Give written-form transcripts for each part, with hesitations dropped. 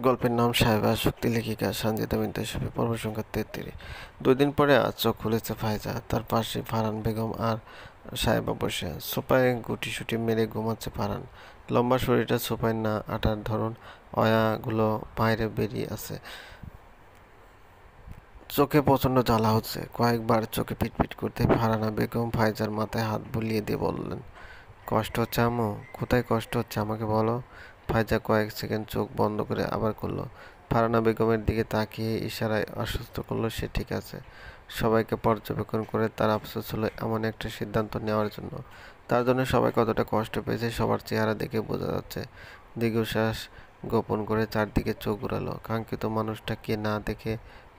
গল্পের নাম সাহেবা, শক্তি, লেখিকা সানজিদা বিনতে সুফি, পর্ব সংখ্যা 33। 2 দিন পরে আজ চোখ খুলেছে ফায়জা। তার পাশে ফারহান বেগম আর সাহেবা বসে সোফায় গুটিসুটি মেরে ঘুমাচ্ছে ফারহান। লম্বা শরীরটা সোফায় না আটার ধরন, অয়াগুলো বাইরে বেরিয়ে আছে। চোখে প্রচন্ড জ্বালা হচ্ছে। কয়েকবার চোখে পিটপিট করতে ফারহানা বেগম ফায়জার মাথায় হাত বুলিয়ে দিয়ে বললেন, কষ্ট হচ্ছে আম্মু? কোথায় কষ্ট হচ্ছে আমাকে বলো। ফায়জা কয়েক সেকেন্ড চোখ বন্ধ করে আবার করলো। ফারহানা বেগমের দিকে তাকিয়ে ইশারায় আশ্বস্ত করলো সে ঠিক আছে। সবাইকে পর্যবেক্ষণ করে তার আফসোস হলো এমন একটা সিদ্ধান্ত নেওয়ার জন্য। তার জন্য সবাই কতটা কষ্ট পেয়েছে সবার চেহারা দেখে বোঝা যাচ্ছে। দীর্ঘশ্বাস গোপন করে চারদিকে চোখ ঘুরালো। কাঙ্ক্ষিত মানুষটা কে না দেখে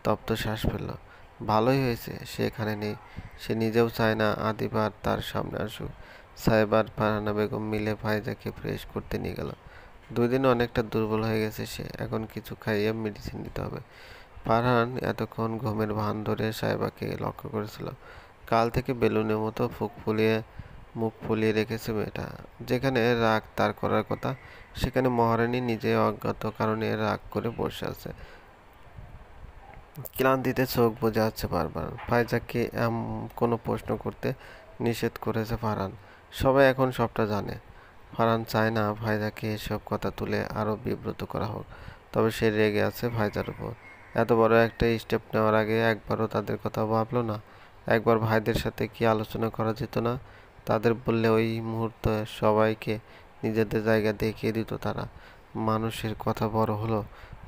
তপ্ত শ্বাস ফেলল। ভালোই হয়েছে সে এখানে নেই। সে নিজেও চায় না আদিবার তার সামনে আসুক। সাহেব আর ফারহানা বেগম মিলে ফায়জাকে ফ্রেশ করতে নিয়ে গেল। 2 দিনে অনেকটা দুর্বল হয়ে গেছে সে। এখন কিছু খাইয়ে মেডিসিন দিতে হবে। ফারহান এতক্ষণ ঘুমের ভান ধরে সাহেবাকে লক্ষ্য করেছিল। কাল থেকে বেলুনের মতো মুখ ফুলিয়ে রেখেছে মেয়েটা। যেখানে রাগ তার করার কথা, সেখানে মহারানী নিজে অজ্ঞাত কারণে রাগ করে বসে আছে। ক্লান্তিতে চোখ বুজে আছে বারবার। ফায়জাকে কোনো প্রশ্ন করতে নিষেধ করেছে ফারহান। সবাই এখন সবটা জানে। ফারহান চায় না ফায়জাকে এসব কথা তুলে আরও বিব্রত করা হোক। তবে সে রেগে আছে ফায়জার উপর। এত বড় একটা স্টেপ নেওয়ার আগে একবারও তাদের কথা ভাবলো না। একবার ভাইদের সাথে কি আলোচনা করা যেত না? তাদের বললে ওই মুহূর্তে সবাইকে নিজেদের জায়গা দেখিয়ে দিত তারা। মানুষের কথা বড় হলো,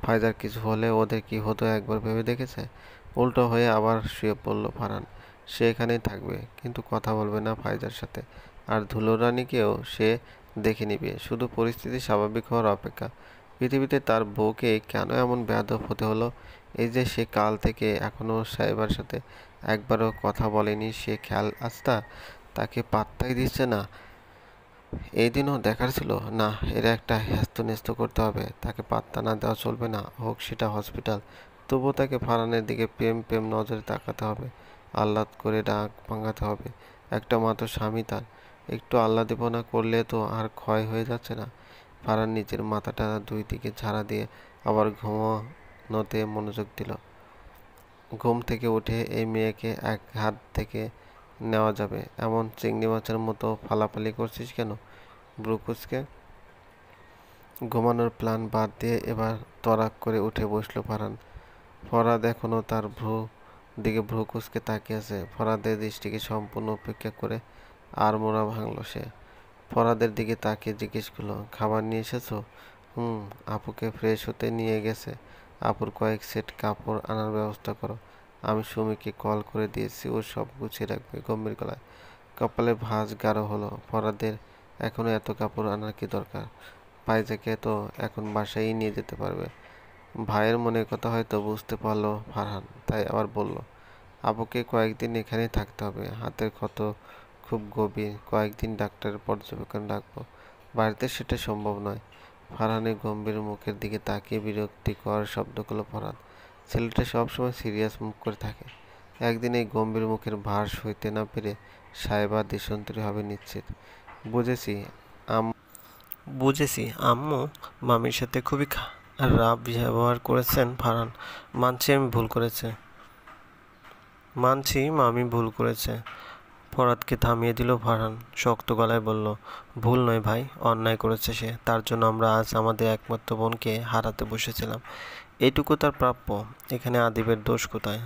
ফায়জার কিছু হলে ওদের কি হতো একবার ভেবে দেখেছে? উল্টো হয়ে আবার শুয়ে পড়ল ফারহান। সে এখানেই থাকবে, কিন্তু কথা বলবে না ফায়জার সাথে। আর ধুলোরানীকেও সে দেখে নিবে, শুধু পরিস্থিতি স্বাভাবিক হওয়ার অপেক্ষা। পৃথিবীতে তার বউকে কেন এমন বেয়াদব হতে হলো? এই যে সে কাল থেকে এখনো সাহেবার সাথে একবারও কথা বলেনি, সে খেয়াল আস্তা তাকে পাত্তাই দিচ্ছে না। এই দিনও দেখার ছিল না, এর একটা হ্যাস্তন্যস্ত করতে হবে। তাকে পাত্তা না দেওয়া চলবে না, হোক সেটা হসপিটাল। তবুও তাকে ফারহানের দিকে প্রেম প্রেম নজরে তাকাতে হবে, আহ্লাদ করে ডাক ভাঙাতে হবে। একটা মাত্র স্বামী তার, একটু আহ্লাদীপনা করলে তো আর ক্ষয় হয়ে যাচ্ছে না। ফারহান নিজের মাথাটা 2 দিকে ঝাড়া দিয়ে আবার ঘুমানোতে মনোযোগ দিল। ঘুম থেকে উঠে এই মেয়েকে এক হাত থেকে নেওয়া যাবে এমন চিংড়ি মাছের মতো ফালাফালি করছিস কেন? ব্রুকুসকে ঘুমানোর প্ল্যান বাদ দিয়ে এবার তড়াক করে উঠে বসলো ফারহান। ফরহাদ এখনও তার ভ্রু কুঁচকে তাকিয়ে আছে। ফরহাদের দৃষ্টিকে সম্পূর্ণ উপেক্ষা করে আড়মোড়া ভাঙল সে। ফরহাদের দিকে তাকিয়ে জিজ্ঞেস করলো, খাবার নিয়ে এসেছো? আপুকে ফ্রেশ হতে নিয়ে গেছে। আপুর কয়েক সেট কাপড় আনার ব্যবস্থা করো। আমি সুমিকে কল করে দিয়েছি, ও সব গুছিয়ে রাখবে। গম্ভীর গলায়। কপালে ভাঁজ গাঢ় হলো। ফরহাদের এখনো এত কাপড় আনার কি দরকার? ফাইজাকে তো এখন বাসায় নিয়ে যেতে পারবে। ভাইয়ের মনের কথা হয়তো বুঝতে পারলো ফারহান, তাই আবার বলল, আপুকে কয়েকদিন এখানেই থাকতে হবে। হাতের ক্ষত খুব গভীর, কয়েকদিন ডাক্তারের পর্যবেক্ষণ রাখবো। বাড়িতে সেটা সম্ভব নয়। ফারহানের গম্ভীর মুখের দিকে তাকিয়ে বিরক্তিকর শব্দ করল ফরহাদ। ছেলেটা সবসময় সিরিয়াস মুখ করে থাকে। একদিন এই গম্ভীর মুখের ভার সইতে না পেরে সাহেবা দেশান্তরী হবে নিশ্চিত। বুঝেছি বুঝেছি আম্মু মামির সাথে খুবই খারাপ ব্যবহার করেছেন ফারহান। মানছি মামি ভুল করেছে। ফরহাদকে থামিয়ে দিল ফারহান। শক্ত গলায় বলল, ভুল নয় ভাই, অন্যায় করেছে সে। তার জন্য আমরা আজ আমাদের একমাত্র বোনকে হারাতে বসেছিলাম। এইটুকু তার প্রাপ্য। এখানে আদিবের দোষ কোথায়?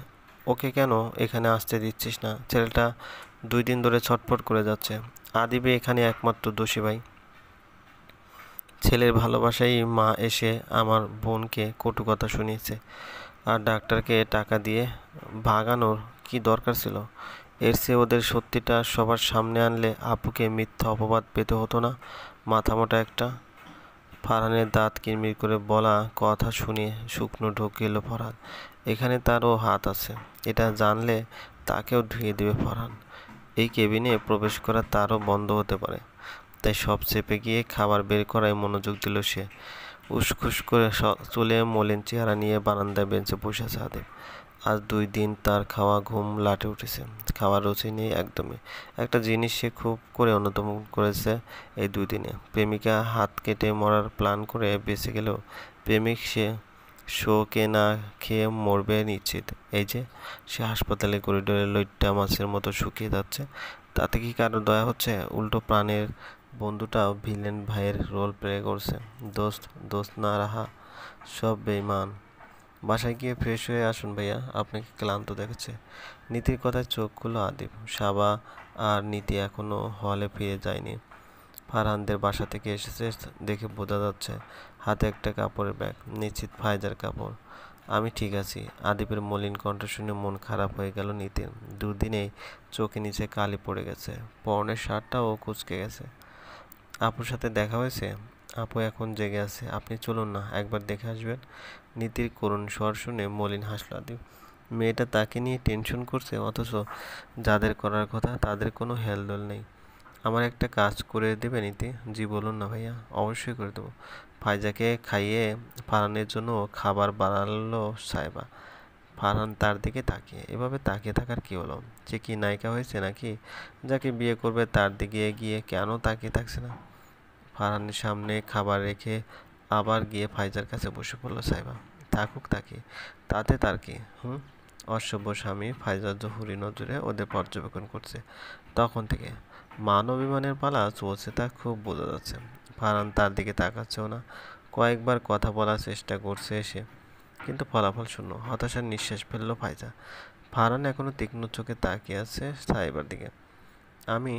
ওকে কেন এখানে আসতে দিচ্ছিস না? ছেলেটা 2 দিন ধরে ছটফট করে যাচ্ছে। আদিবে এখানে একমাত্র দোষী ভাই। ছেলের ভালোবাসাই মা এসে আমার বোনকে কটু কথা শুনিয়েছে। আর ডাক্তারকে টাকা দিয়ে ভাগানোর কি দরকার ছিল? এর চেয়ে ওদের সত্যিটা সবার সামনে আনলে আপুকে মিথ্যা অপবাদ পেতে হতো না? মাথামোটা একটা। ফারহানের দাঁত কিরমির করে বলা কথা শুনিয়ে শুকনো ঢোক গেল ফরহাদ। এখানে তারও হাত আছে, এটা জানলে তাকেও ধুয়ে দেবে ফরহান। এই কেবিনে প্রবেশ করা তারও বন্ধ হতে পারে। তাই সব চেপে গিয়ে খাবার বের করায় মনোযোগ দিল সে। উসখুস করে চুলে মলিন চেহারা নিয়ে বারান্দায় বেঞ্চে বসে আছে আদিব। আজ 2 দিন তার খাওয়া ঘুম লাটে উঠেছে, খাওয়ার রুচি নেই একদমই। একটা জিনিস সে খুব করে অনুধাবন করেছে এই 2 দিনে। প্রেমিকা হাত কেটে মরার প্ল্যান করে বেঁচে গেলেও প্রেমিক সে শোকে না খেয়ে মরবে নিশ্চিত। এই যে সে হাসপাতালে করিডোরে লইট্টা মাছের মতো শুকিয়ে যাচ্ছে, তাতে কি কারো দয়া হচ্ছে? উল্টো প্রাণের বন্ধুটাও ভিলেন ভাইয়ের রোল প্লে করছে। দোস্ত দোস্ত না রাহা, সব বেঈমান। বাসায় গিয়ে ফ্রেশ হয়ে আসুন ভাইয়া, আপনাকে ক্লান্ত দেখাচ্ছে। নীতির কথায় চোখ খুলল আদিব। সাবা আর নীতি এখনো হলে ফিরে যায়নি। ফারহানদের বাসা থেকে এসেছে দেখে বোঝা যাচ্ছে। হাতে একটা কাপড়ের ব্যাগ, নিশ্চিত ফায়জার কাপড়। আমি ঠিক আছি। আদিবের মলিন কণ্ঠ শুনে মন খারাপ হয়ে গেল নীতির। দুদিনেই চোখে নিচে কালি পড়ে গেছে, পরনের শার্টটাও কুঁচকে গেছে। আপুর সাথে দেখা হয়েছে? আপু এখন জেগে আছে, আপনি চলুন না একবার দেখে আসবেন। নীতির করুণ স্বর শুনে মলিন হাসল আদিব। মেয়েটা তাকে নিয়ে টেনশন করছে, অথচ যাদের করার কথা তাদের কোনো হেলদোল নেই। আমার একটা কাজ করে দেবে নীতি? জি বলুন না ভাইয়া, অবশ্যই করে দেবো। ফাইজাকে খাইয়ে ফারহানের জন্য খাবার বানালো সাইবা। ফারহান তার দিকে তাকিয়ে। এভাবে তাকিয়ে থাকার কি হলো? সে কি নায়িকা হয়েছে নাকি? যাকে বিয়ে করবে তার দিকে এগিয়ে কেন তাকিয়ে থাকছে না? ফারহানের সামনে খাবার রেখে আবার গিয়ে ফাইজার কাছে বসে পড়ল সাইবা। থাকুক তাকে, তাতে তার কি? অসভ্য স্বামী ফাইজা জহুরি নজরে ওদের পর্যবেক্ষণ করছে তখন থেকে। মান অভিমানের পালা চলছে তা খুব বোঝা যাচ্ছে। ফারহান তার দিকে তাকাচ্ছেও না। কয়েকবার কথা বলার চেষ্টা করছে এসে, কিন্তু ফলাফল শূন্য। হতাশার নিঃশ্বাস ফেলল ফাইজা। ফারহান এখনো তীক্ষ্ণ চোখে তাকিয়ে আছে সাইবার দিকে। আমি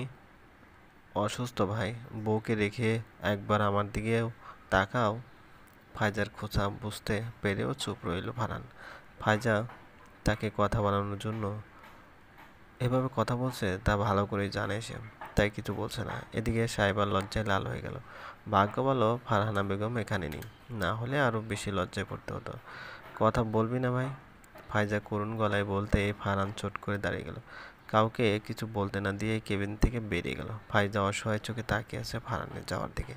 অসুস্থ ভাই, বউকে রেখে একবার আমার দিকেও তাকাও। ফাইজার খোঁচা বুঝতে পেরেও চুপ রইল ফারহান। ফাইজা তাকে কথা বানানোর জন্য এভাবে কথা বলছে তা ভালো করেই জানে সে, তাই কিছু বলছে না। এদিকে সাইবার লজ্জায় লাল হয়ে গেল। ভাগ্য ভালো ফারহানা বেগম এখানে নেই, না হলে আরো বেশি লজ্জায় পড়তে হতো। কথা বলবি না ভাই? ফাইজা করুণ গলায় বলতেই ফারহান চট করে দাঁড়িয়ে গেল। কাউকে কিছু বলতে না দিয়ে কেবিন থেকে বেরিয়ে গেল। ফাইজা অসহায় চোখে তাকিয়ে আছে ফারহানের যাওয়ার দিকে।